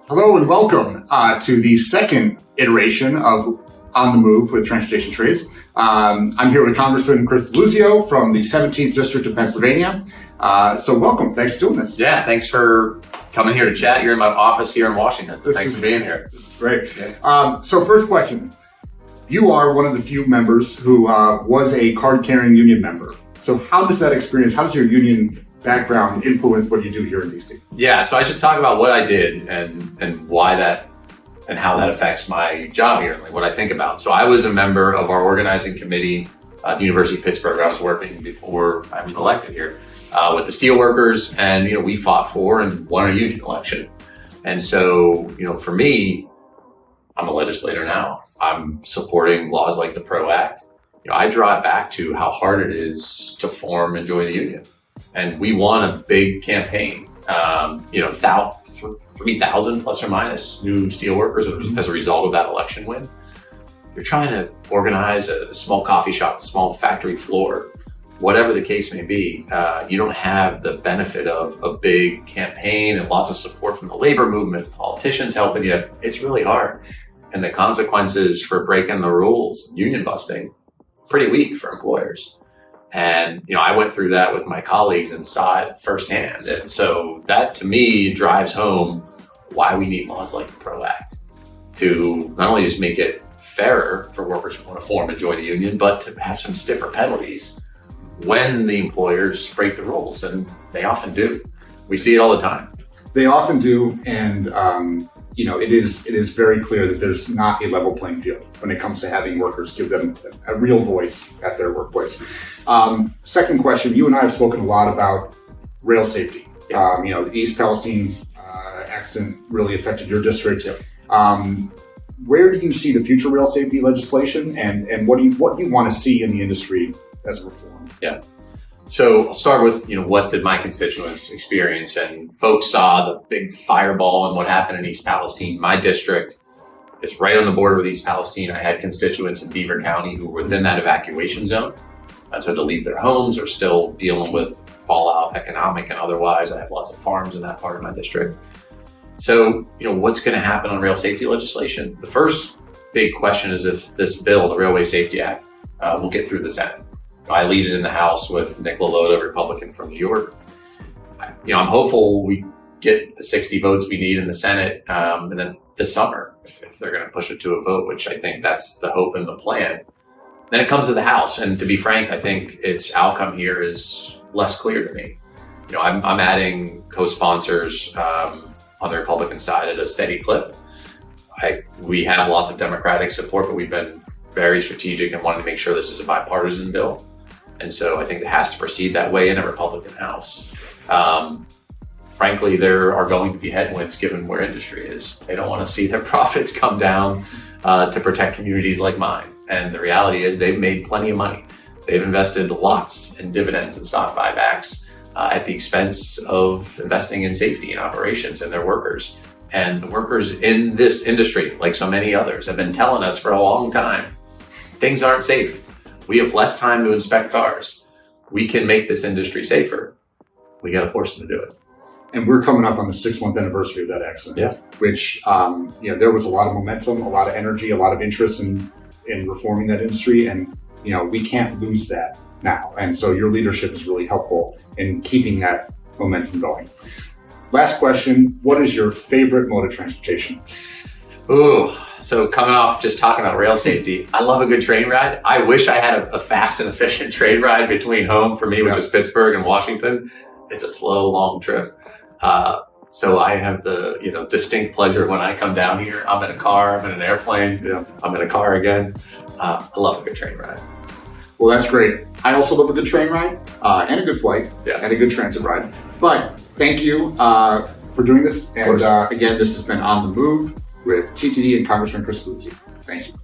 Hello and welcome to the second iteration of On the Move with Transportation Trades. I'm here with Congressman Chris Deluzio from the 17th District of Pennsylvania. So welcome. Thanks for doing this. Yeah, thanks for coming here to chat. You're in my office here in Washington, so thanks for being here. This is great. Yeah. So first question. You are one of the few members who was a card-carrying union member. So how does that experience, how does your union background influence what you do here in DC? Yeah, so I should talk about what I did and why that and how that affects my job here and like what I think about. So I was a member of our organizing committee at the University of Pittsburgh. I was working before I was elected here with the steelworkers, and we fought for and won a union election. And so for me, I'm a legislator now. I'm supporting laws like the PRO Act. I draw it back to how hard it is to form and join a union. And we won a big campaign, 3,000 plus or minus new steelworkers as a result of that election win. You're trying to organize a small coffee shop, a small factory floor, whatever the case may be. You don't have the benefit of a big campaign and lots of support from the labor movement, politicians helping you. It's really hard. And the consequences for breaking the rules, union busting, pretty weak for employers. And, I went through that with my colleagues and saw it firsthand. And so that to me drives home why we need laws like the PRO Act to not only just make it fairer for workers who want to form and join a union, but to have some stiffer penalties when the employers break the rules. And they often do. We see it all the time. They often do. And, it is very clear that there's not a level playing field when it comes to having workers give them a real voice at their workplace. Second question, you and I have spoken a lot about rail safety. The East Palestine accident really affected your district. Where do you see the future rail safety legislation, and what do you want to see in the industry as a reform? Yeah. So I'll start with, what did my constituents experience? And folks saw the big fireball and what happened in East Palestine. My district is right on the border with East Palestine. I had constituents in Beaver County who were within that evacuation zone. So to leave their homes or still dealing with fallout, economic and otherwise. I have lots of farms in that part of my district. So, what's going to happen on rail safety legislation? The first big question is if this bill, the Railway Safety Act, will get through the Senate. I lead it in the House with Nick LaLota, Republican from New York. I'm hopeful we get the 60 votes we need in the Senate, and then this summer, if they're going to push it to a vote, which I think that's the hope and the plan. Then it comes to the House, and to be frank, I think its outcome here is less clear to me. I'm adding co-sponsors on the Republican side at a steady clip. We have lots of Democratic support, but we've been very strategic and wanting to make sure this is a bipartisan bill. And so I think it has to proceed that way in a Republican House. Frankly, there are going to be headwinds given where industry is. They don't want to see their profits come down to protect communities like mine. And the reality is they've made plenty of money. They've invested lots in dividends and stock buybacks at the expense of investing in safety and operations and their workers. And the workers in this industry, like so many others, have been telling us for a long time, things aren't safe. We have less time to inspect cars. We can make this industry safer. We got to force them to do it. And we're coming up on the 6-month anniversary of that accident, which, there was a lot of momentum, a lot of energy, a lot of interest in reforming that industry. And, we can't lose that now. And so your leadership is really helpful in keeping that momentum going. Last question, what is your favorite mode of transportation? Ooh, so coming off just talking about rail safety, I love a good train ride. I wish I had a fast and efficient train ride between home for me, which is Pittsburgh and Washington. It's a slow, long trip. So I have the distinct pleasure when I come down here. I'm in a car, I'm in an airplane, I'm in a car again. I love a good train ride. Well, that's great. I also love a good train ride and a good flight and a good transit ride. But thank you for doing this. And again, this has been On the Move with TTD and Congressman Chris Deluzio. Thank you.